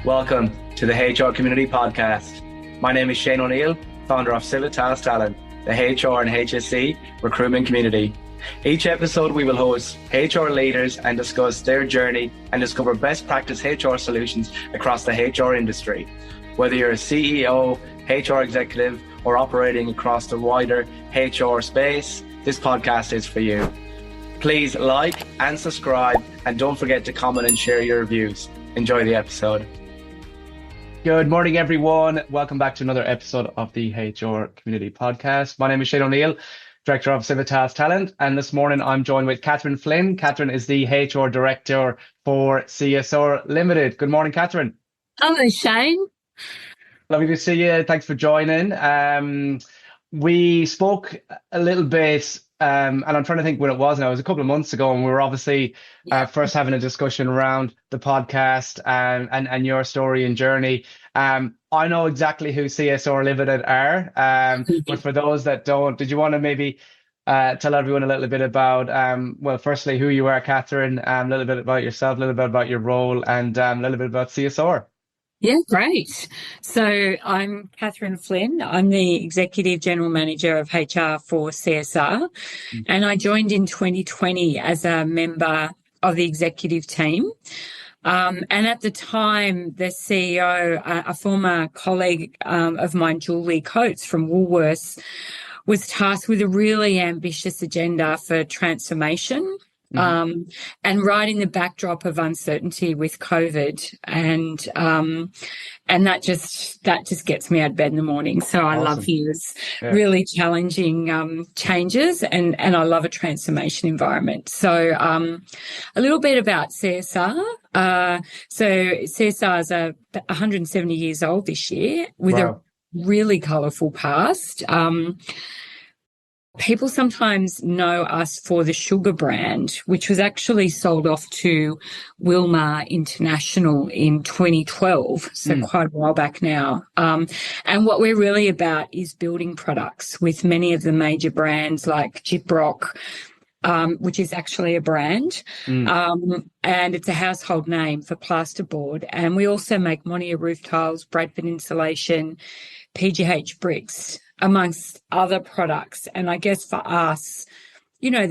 Welcome to the HR Community Podcast. My name is Shane O'Neill, founder of Civitas Talent, the HR and HSE recruitment community. Each episode we will host HR leaders and discuss their journey and discover best practice HR solutions across the HR industry. Whether you're a CEO, HR executive, or operating across the wider HR space, this podcast is for you. Please like and subscribe, and don't forget to comment and share your reviews. Enjoy the episode. Good morning, everyone. Welcome back to another episode of the HR Community Podcast. My name is Shane O'Neill, Director of Civitas Talent, and this morning I'm joined with Catherine Flynn. Catherine is the HR Director for CSR Limited. Good morning, Catherine. Hello, Shane. Lovely to see you. Thanks for joining. We spoke a little bit, and I'm trying to think when it was now. It was a couple of months ago, and we were obviously first having a discussion around the podcast and your story and journey. I know exactly who CSR Limited are, but for those that don't, did you want to maybe tell everyone a little bit about, well, firstly, who you are, Catherine, a little bit about yourself, a little bit about your role, and a little bit about CSR? Yeah, great. So I'm Catherine Flynn. I'm the Executive General Manager of HR for CSR, and I joined in 2020 as a member of the executive team. And at the time, the CEO, a former colleague of mine, Julie Coates from Woolworths, was tasked with a really ambitious agenda for transformation. And right in the backdrop of uncertainty with COVID, and that just gets me out of bed in the morning. So I love these really challenging changes, and I love a transformation environment. So a little bit about CSR. So CSR is 170 years old this year with a really colourful past. People sometimes know us for the sugar brand, which was actually sold off to Wilmar International in 2012, so quite a while back now. And what we're really about is building products with many of the major brands like Gyprock, which is actually a brand, and it's a household name for plasterboard. And we also make Monia roof tiles, Bradford insulation, PGH bricks, amongst other products. And I guess for us, you know,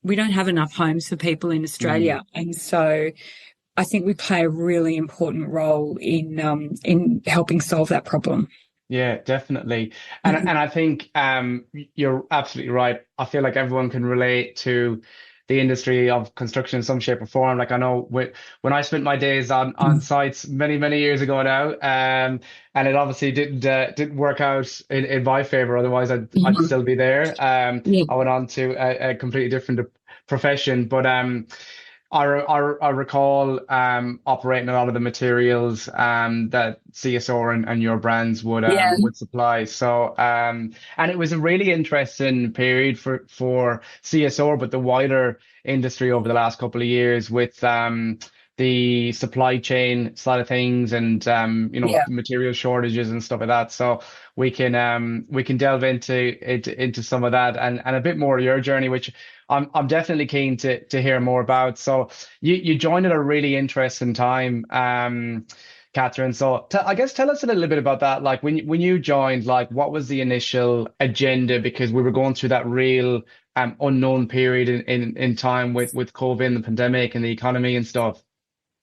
we don't have enough homes for people in Australia. And so I think we play a really important role in helping solve that problem. Yeah, definitely. And I think you're absolutely right. I feel like everyone can relate to the industry of construction in some shape or form. Like I know when I spent my days on sites many, many years ago now, and it obviously didn't work out in my favor. Otherwise, I'd still be there. I went on to a completely different profession, but I recall operating a lot of the materials that CSR and your brands would supply. So and it was a really interesting period for CSR, but the wider industry over the last couple of years with the supply chain side of things and material shortages and stuff like that. So we can delve into some of that and a bit more of your journey, which I'm definitely keen to hear more about. So you joined at a really interesting time, Catherine. So I guess tell us a little bit about that. Like when you joined, like what was the initial agenda? Because we were going through that real unknown period in time with COVID and the pandemic and the economy and stuff.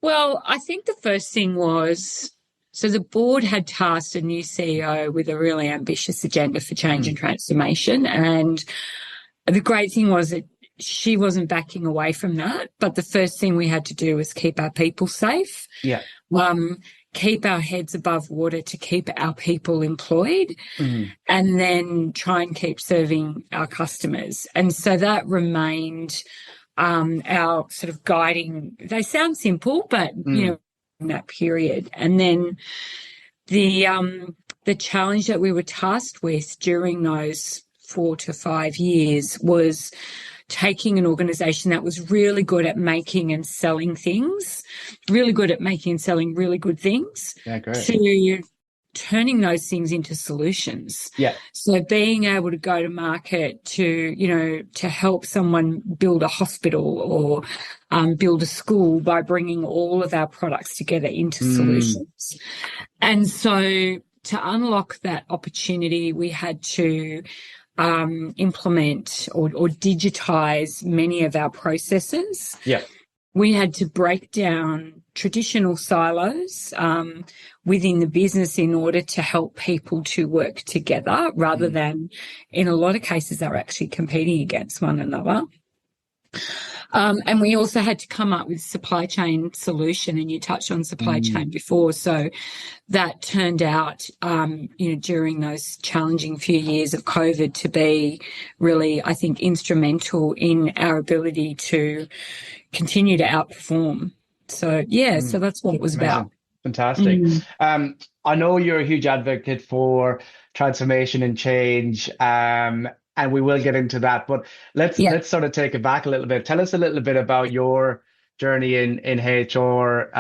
Well, I think the first thing was, so the board had tasked a new CEO with a really ambitious agenda for change and transformation. And the great thing was that she wasn't backing away from that. But the first thing we had to do was keep our people safe. Yeah. Keep our heads above water to keep our people employed, and then try and keep serving our customers. And so that remained our sort of guiding. They sound simple, but you know, in that period. And then the challenge that we were tasked with during those 4 to 5 years was taking an organisation that was really good at making and selling things, really good at making and selling really good things, to turning those things into solutions. Yeah. So being able to go to market to help someone build a hospital or build a school by bringing all of our products together into Mm. solutions. And so to unlock that opportunity, we had to implement or digitize many of our processes. Yeah. We had to break down traditional silos within the business in order to help people to work together rather than, in a lot of cases, they're actually competing against one another. And we also had to come up with supply chain solution, and you touched on supply chain before. So that turned out, during those challenging few years of COVID to be really, I think, instrumental in our ability to continue to outperform. So, so that's what it was about. Amazing. Fantastic. I know you're a huge advocate for transformation and change, and we will get into that. But Yeah. let's sort of take it back a little bit. Tell us a little bit about your journey in HR,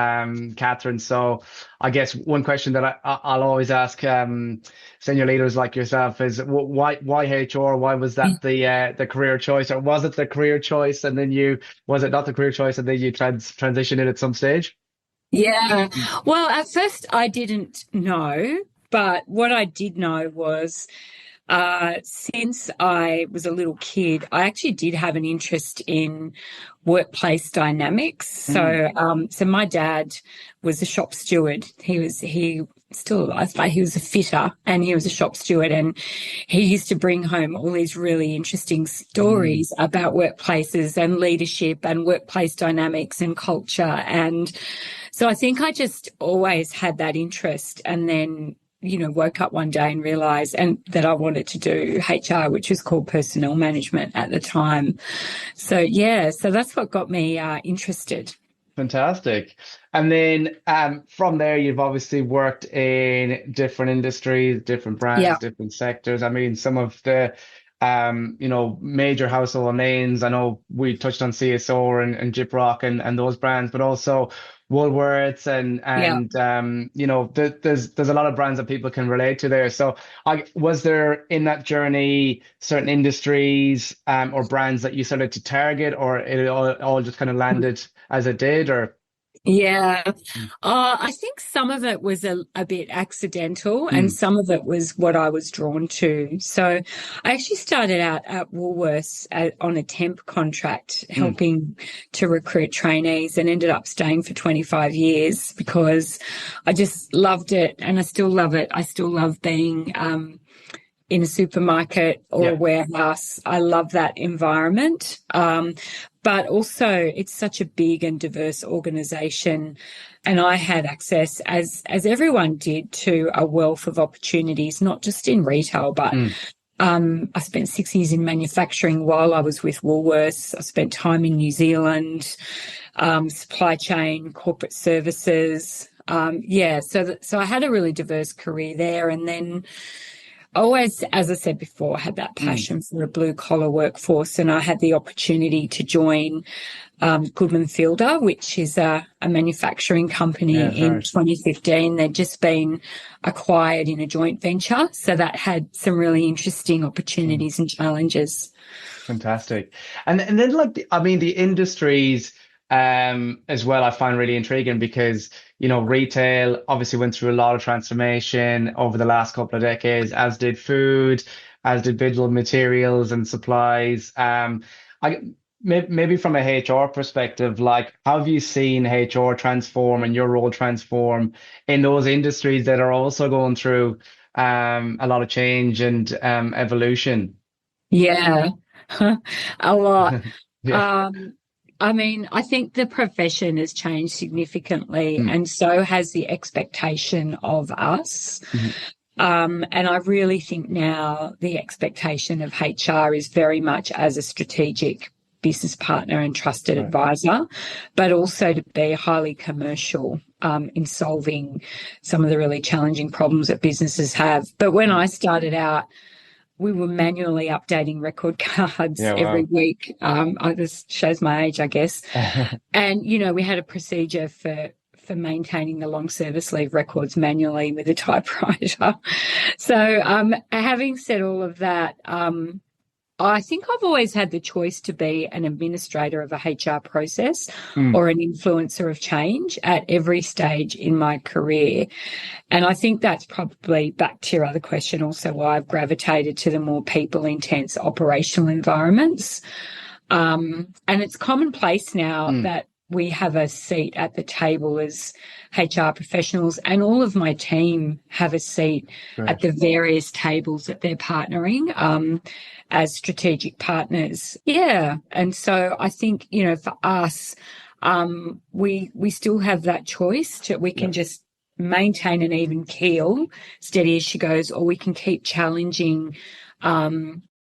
Catherine. So, I guess one question that I'll always ask senior leaders like yourself is why HR? Why was that the career choice, or was it the career choice and then was it not the career choice and then you transitioned it at some stage? Yeah. Well, at first I didn't know, but what I did know was since I was a little kid, I actually did have an interest in workplace dynamics. So my dad was a shop steward. He still alive, but he was a fitter and he was a shop steward, and he used to bring home all these really interesting stories about workplaces and leadership and workplace dynamics and culture. And so I think I just always had that interest, and then woke up one day and realized that I wanted to do HR, which was called personnel management at the time. So, so that's what got me interested. Fantastic. And then from there, you've obviously worked in different industries, different brands, Yeah. different sectors. I mean, some of the major household names. I know we touched on CSR and Gyprock and those brands, but also Woolworths Yeah. there's a lot of brands that people can relate to there. So was there in that journey certain industries or brands that you started to target, or it all just kind of landed as it did, or? Yeah. I think some of it was a bit accidental and Mm, some of it was what I was drawn to. So I actually started out at Woolworths on a temp contract, mm, helping to recruit trainees, and ended up staying for 25 years because I just loved it and I still love it. I still love being in a supermarket or a yeah. warehouse. I love that environment. But also it's such a big and diverse organization. And I had access, as everyone did, to a wealth of opportunities, not just in retail, but Mm, I spent 6 years in manufacturing while I was with Woolworths. I spent time in New Zealand, supply chain, corporate services. So I had a really diverse career there. And then always, as I said before, had that mm, passion for a blue collar workforce, and I had the opportunity to join Goodman Fielder, which is a manufacturing company yeah, I've in heard. 2015. They'd just been acquired in a joint venture, so that had some really interesting Mm. opportunities and challenges. Fantastic. And then the industries as well I find really intriguing because retail obviously went through a lot of transformation over the last couple of decades, as did food, as did building materials and supplies. I maybe from a HR perspective, like how have you seen HR transform and your role transform in those industries that are also going through a lot of change and evolution? Yeah, a lot. Yeah. Um, I mean, I think the profession has changed significantly, Mm, and so has the expectation of us. mhm. And I really think now the expectation of HR is very much as a strategic business partner and trusted Right. advisor, but also to be highly commercial in solving some of the really challenging problems that businesses have. But when Mm. I started out, we were manually updating record cards Yeah, every wow. week. This shows my age, I guess. And, we had a procedure for for maintaining the long service leave records manually with a typewriter. So having said all of that, I think I've always had the choice to be an administrator of a HR process or an influencer of change at every stage in my career. And I think that's probably, back to your other question, also why I've gravitated to the more people-intense operational environments. And it's commonplace now that we have a seat at the table as HR professionals, and all of my team have a seat at the various tables that they're partnering as strategic partners. Yeah. And so I think, you know, for us, we still have that choice we can just maintain an even keel, steady as she goes, or we can keep challenging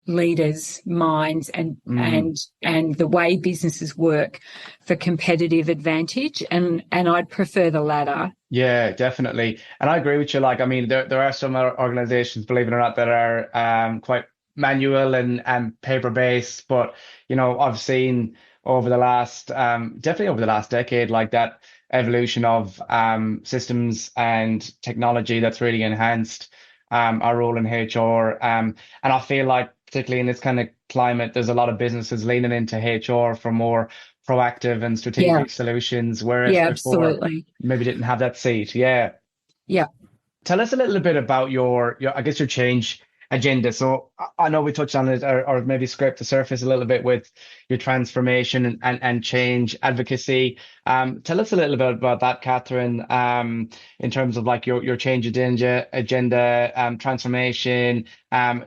leaders' minds and the way businesses work for competitive advantage. And I'd prefer the latter. Yeah, definitely. And I agree with you. Like, I mean, there are some organizations, believe it or not, that are quite manual and paper-based. But, you know, I've seen over the last, definitely over the last decade, like that evolution of systems and technology that's really enhanced our role in HR. And I feel like, particularly in this kind of climate, there's a lot of businesses leaning into HR for more proactive and strategic solutions, whereas before absolutely. maybe didn't have that seat. Yeah. Yeah. Tell us a little bit about your I guess your change agenda. So I know we touched on it or maybe scraped the surface a little bit with your transformation and change advocacy. Tell us a little bit about that, Catherine, in terms of like your change agenda, transformation,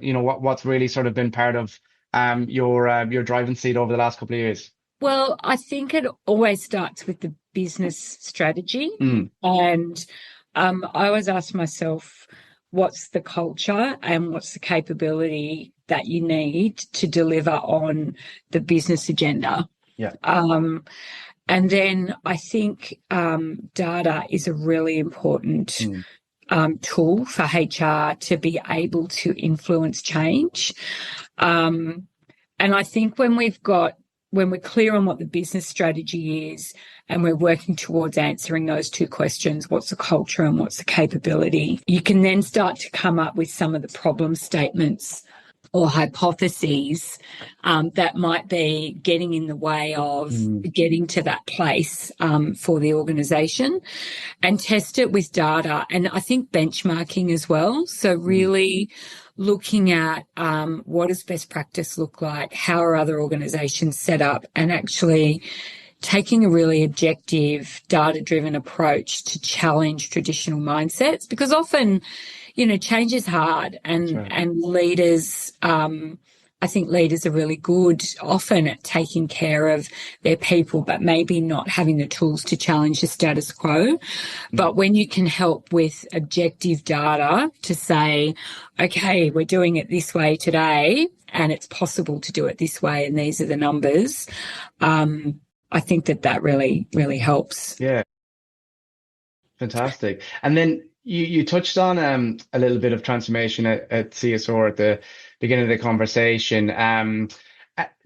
you know, what's really sort of been part of your driving seat over the last couple of years. Well, I think it always starts with the business strategy. And I always ask myself, what's the culture and what's the capability that you need to deliver on the business agenda? Yeah. And then I think data is a really important tool for HR to be able to influence change. And I think when we're clear on what the business strategy is and we're working towards answering those two questions, what's the culture and what's the capability, you can then start to come up with some of the problem statements or hypotheses that might be getting in the way of getting to that place for the organisation, and test it with data. And I think benchmarking as well. So really looking at what does best practice look like, how are other organisations set up, and actually taking a really objective, data-driven approach to challenge traditional mindsets, because often, you know, change is hard, and leaders, I think leaders are really good often at taking care of their people, but maybe not having the tools to challenge the status quo. But when you can help with objective data to say, okay, we're doing it this way today, and it's possible to do it this way, and these are the numbers, I think that really, really helps. Yeah. Fantastic. And then you touched on a little bit of transformation at CSR at the beginning of the conversation.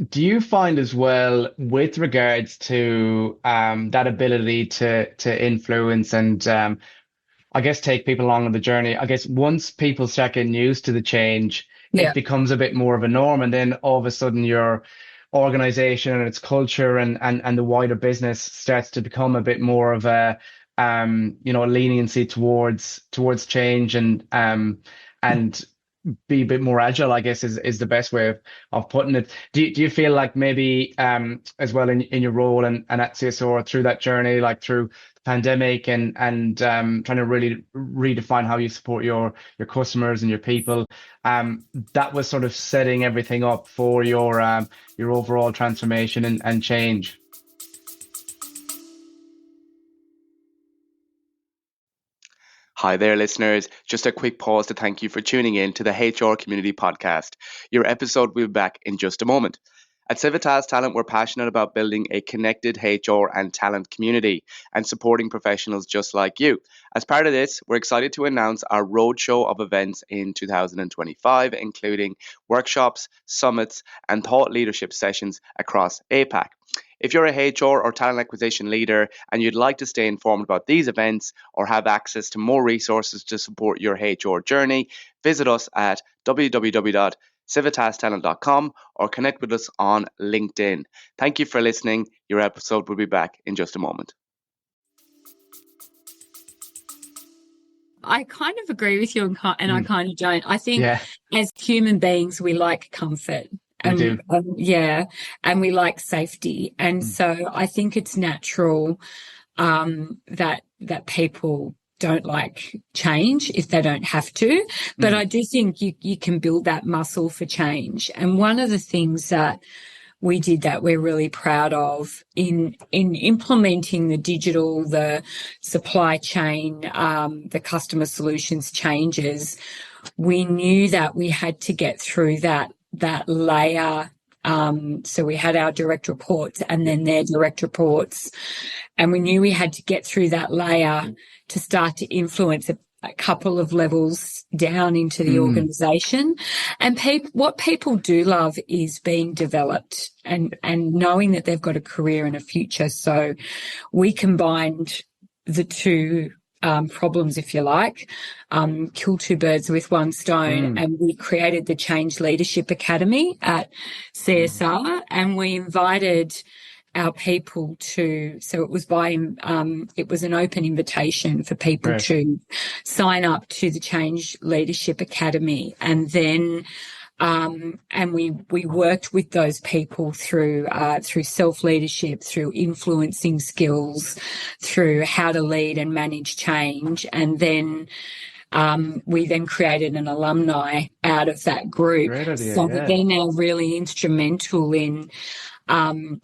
Do you find as well, with regards to that ability to influence and I guess take people along on the journey, I guess once people start getting used to the change, it becomes a bit more of a norm, and then all of a sudden your organization and its culture and the wider business starts to become a bit more of a you know, leniency towards change and be a bit more agile, I guess is the best way of putting it. Do you feel like maybe as well in your role and at CSR through that journey, like through the pandemic and trying to really redefine how you support your customers and your people, that was sort of setting everything up for your overall transformation and change? Hi there, listeners. Just a quick pause to thank you for tuning in to the HR Community Podcast. Your episode will be back in just a moment. At Civitas Talent, we're passionate about building a connected HR and talent community and supporting professionals just like you. As part of this, we're excited to announce our roadshow of events in 2025, including workshops, summits, and thought leadership sessions across APAC. If you're a HR or talent acquisition leader and you'd like to stay informed about these events or have access to more resources to support your HR journey, visit us at www.civitastalent.com or connect with us on LinkedIn. Thank you for listening. Your episode will be back in just a moment. I kind of agree with you, and I kind of don't. I think Yeah, as human beings, we like comfort. we do. And we like safety. And so I think it's natural that people don't like change if they don't have to. But I do think you can build that muscle for change. And one of the things that we did that we're really proud of in implementing the digital, the supply chain, the customer solutions changes, we knew that we had to get through that layer. So we had our direct reports and then their direct reports. And we knew we had to get through that layer to start to influence a couple of levels down into the organisation. And what people do love is being developed and knowing that they've got a career and a future. So we combined the two problems, if you like, kill two birds with one stone. And we created the Change Leadership Academy at CSR, and we invited our people so it was it was an open invitation for people to sign up to the Change Leadership Academy. And then, and we worked with those people through self-leadership, through influencing skills, through how to lead and manage change. And then, we then created an alumni out of that group. Great idea, so that they're now really instrumental in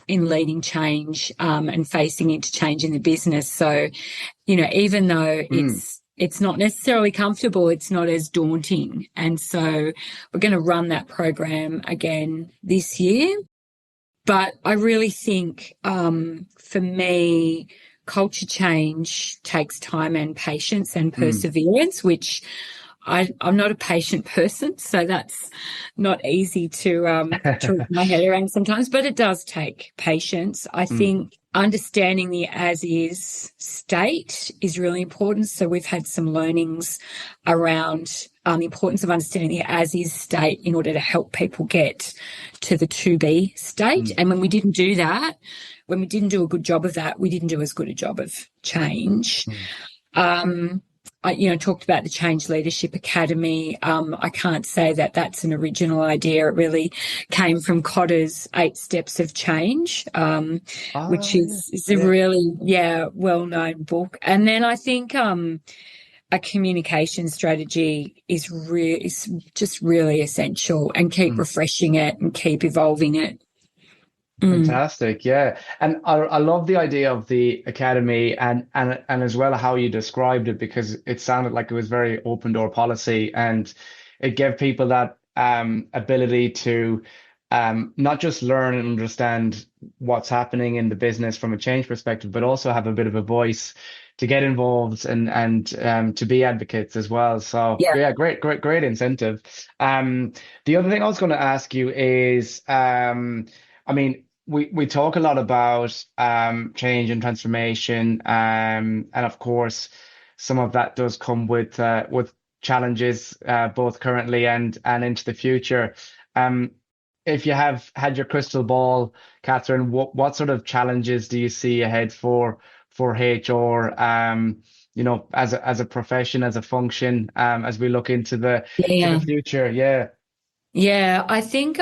leading change, and facing into change in the business. So, even though it's not necessarily comfortable, it's not as daunting. And so we're going to run that program again this year. But I really think, for me, culture change takes time and patience and perseverance, which I'm not a patient person, so that's not easy to wrap my head around sometimes, but it does take patience. I think understanding the as-is state is really important. So we've had some learnings around the importance of understanding the as-is state in order to help people get to the to-be state. And when we didn't do that, when we didn't do a good job of that, we didn't do as good a job of change. I talked about the Change Leadership Academy. I can't say that that's an original idea. It really came from Cotter's 8 Steps of Change, which is a really, well-known book. And then I think a communication strategy is just really essential, and keep refreshing it and keep evolving it. Fantastic, yeah. And I love the idea of the academy and as well how you described it, because it sounded like it was very open door policy, and it gave people that ability to not just learn and understand what's happening in the business from a change perspective, but also have a bit of a voice to get involved and to be advocates as well. So yeah, great incentive. The other thing I was going to ask you is, we talk a lot about change and transformation, and of course, some of that does come with challenges, both currently and into the future. If you have had your crystal ball, Catherine, what sort of challenges do you see ahead for HR? As a profession, as a function, as we look into the future. Yeah, I think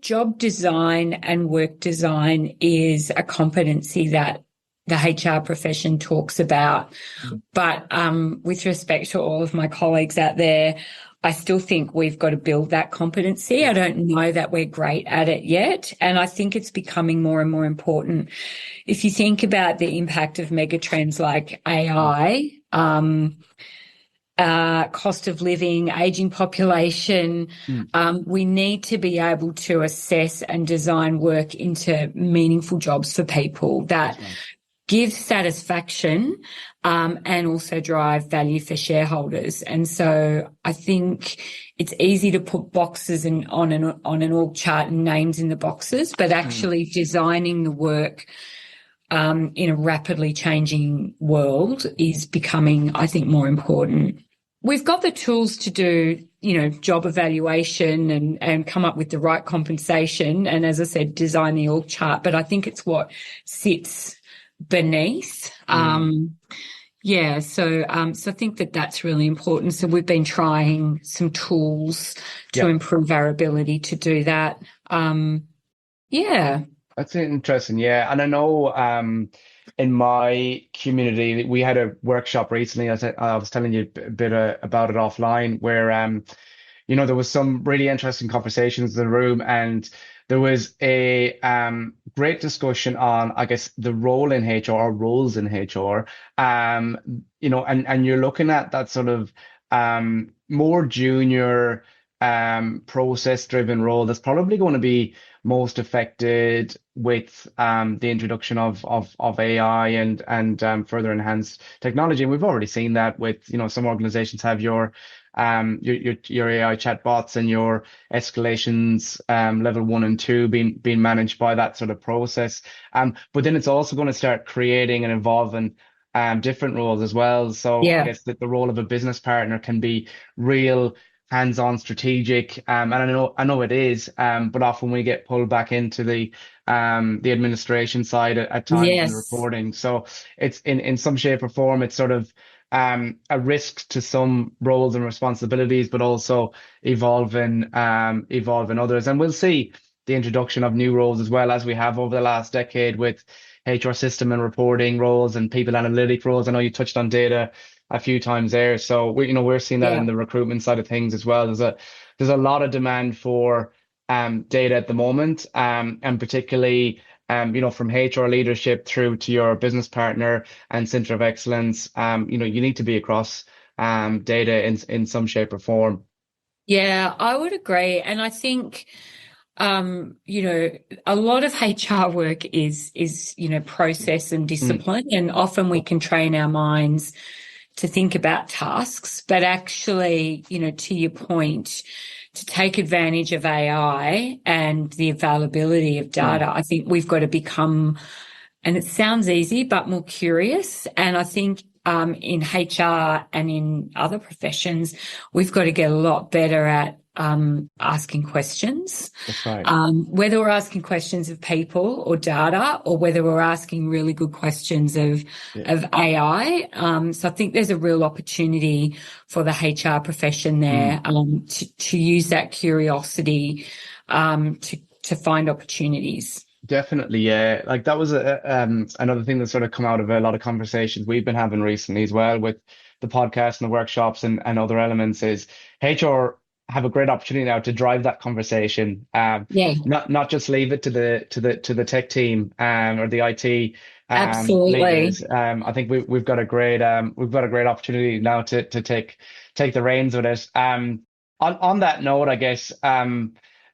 job design and work design is a competency that the HR profession talks about. But with respect to all of my colleagues out there, I still think we've got to build that competency. I don't know that we're great at it yet, and I think it's becoming more and more important. If you think about the impact of megatrends like AI, cost of living, aging population, we need to be able to assess and design work into meaningful jobs for people that give satisfaction, and also drive value for shareholders. And so I think it's easy to put boxes on an org chart and names in the boxes, but actually designing the work in a rapidly changing world is becoming, I think, more important. We've got the tools to do, job evaluation and come up with the right compensation. And as I said, design the org chart. But I think it's what sits beneath. So I think that's really important. So we've been trying some tools to improve our ability to do that. That's interesting. Yeah. And I know in my community, we had a workshop recently. I was telling you a bit about it offline where, there was some really interesting conversations in the room, and there was a great discussion on, I guess, the role in HR, or roles in HR. And you're looking at that sort of more junior process-driven role that's probably going to be most affected with the introduction of AI and further enhanced technology. And we've already seen that with, some organizations have your AI chatbots and your escalations level 1 and 2 being managed by that sort of process. But then it's also going to start creating and evolving different roles as well. So I guess that the role of a business partner can be real hands-on strategic, and I know it is, but often we get pulled back into the administration side at times in the reporting. So it's in some shape or form, it's sort of a risk to some roles and responsibilities, but also evolving others. And we'll see the introduction of new roles as well, as we have over the last decade with HR system and reporting roles and people analytic roles. I know you touched on data a few times there. So we're seeing that in the recruitment side of things as well. There's a lot of demand for data at the moment, and particularly from HR leadership through to your business partner and center of excellence. You need to be across data in some shape or form. Yeah, I would agree. And I think a lot of HR work is process and discipline, and often we can train our minds to think about tasks, but actually, to your point, to take advantage of AI and the availability of data, I think we've got to become, and it sounds easy, but more curious. And I think in HR and in other professions, we've got to get a lot better at asking questions. That's right. Whether we're asking questions of people or data, or whether we're asking really good questions of AI. So I think there's a real opportunity for the HR profession there to use that curiosity to find opportunities. Definitely, yeah. Like that was another thing that's sort of come out of a lot of conversations we've been having recently as well with the podcast and the workshops and other elements is HR have a great opportunity now to drive that conversation. Not just leave it to the tech team or the IT leaders. I think we've got a great opportunity now to take the reins with it. On that note, I guess,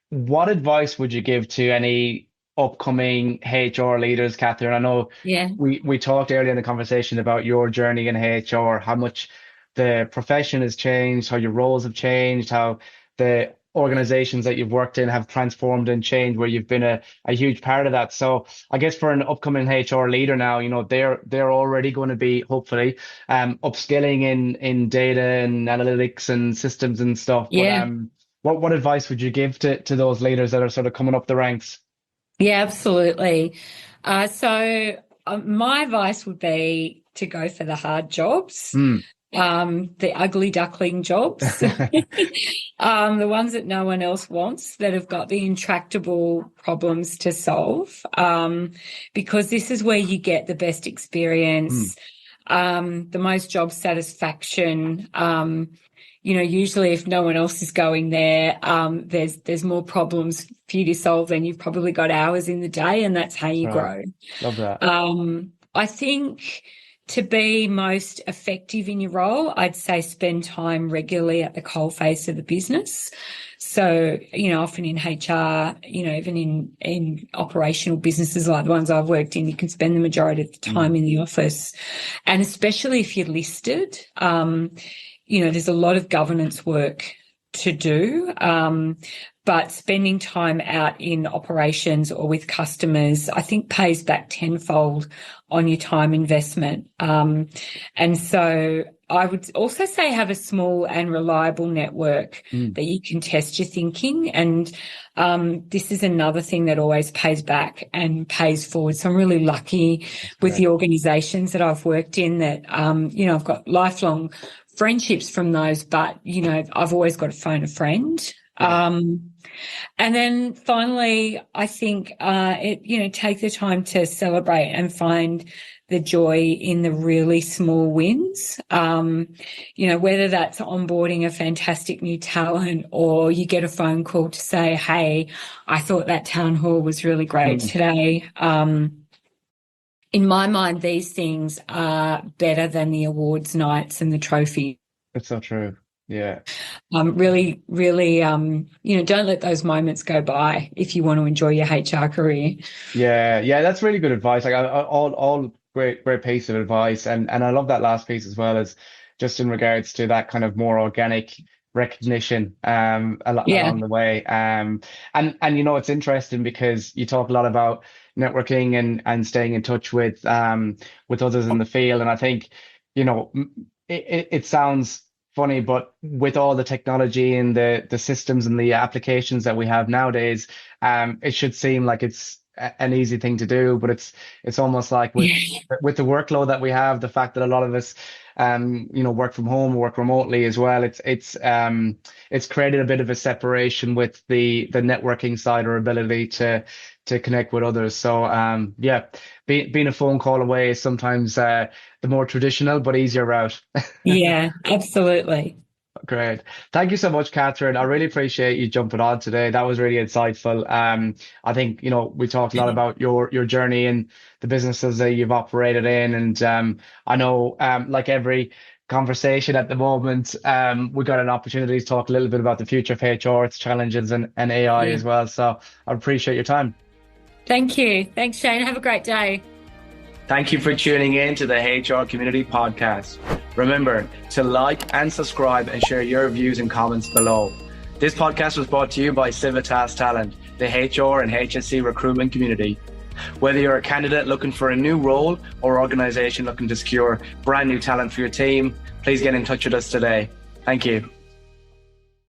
what advice would you give to any upcoming HR leaders, Catherine? I know we talked earlier in the conversation about your journey in HR, how much the profession has changed, how your roles have changed, how the organizations that you've worked in have transformed and changed, where you've been a huge part of that. So I guess for an upcoming HR leader now, they're already going to be hopefully upskilling in data and analytics and systems and stuff. But what advice would you give to those leaders that are sort of coming up the ranks? Yeah, absolutely. So my advice would be to go for the hard jobs. The ugly duckling jobs, the ones that no one else wants, that have got the intractable problems to solve, because this is where you get the best experience, the most job satisfaction. Usually if no one else is going there, there's more problems for you to solve than you've probably got hours in the day, and that's how you grow. Love that. I think to be most effective in your role, I'd say spend time regularly at the coalface of the business. So, often in HR, even in operational businesses like the ones I've worked in, you can spend the majority of the time in the office. And especially if you're listed, there's a lot of governance work to do. But spending time out in operations or with customers, I think pays back tenfold on your time investment. And so I would also say have a small and reliable network that you can test your thinking. And this is another thing that always pays back and pays forward. So I'm really lucky with the organisations that I've worked in that, I've got lifelong friendships from those, but, I've always got to phone a friend. And then finally, I think, take the time to celebrate and find the joy in the really small wins. Whether that's onboarding a fantastic new talent or you get a phone call to say, hey, I thought that town hall was really great today. In my mind, these things are better than the awards nights and the trophy. That's so true. Yeah. Really, don't let those moments go by if you want to enjoy your HR career. Yeah, that's really good advice. Like all great piece of advice, and I love that last piece as well, as just in regards to that kind of more organic recognition along the way. And it's interesting because you talk a lot about networking and staying in touch with others in the field, and I think it sounds funny, but with all the technology and the systems and the applications that we have nowadays, it should seem like it's an easy thing to do, but it's almost like with the workload that we have, the fact that a lot of us work from home, work remotely as well, it's created a bit of a separation with the networking side or ability to connect with others. So being a phone call away is sometimes the more traditional but easier route. Yeah, absolutely. Great. Thank you so much, Catherine. I really appreciate you jumping on today. That was really insightful. I think, we talked a lot about your journey and the businesses that you've operated in. And I know, like every conversation at the moment, we got an opportunity to talk a little bit about the future of HR, its challenges and AI as well. So I appreciate your time. Thank you. Thanks, Shane. Have a great day. Thank you for tuning in to the HR Community Podcast. Remember to like and subscribe and share your views and comments below. This podcast was brought to you by Civitas Talent, the HR and HSC recruitment community. Whether you're a candidate looking for a new role or organization looking to secure brand new talent for your team, please get in touch with us today. Thank you.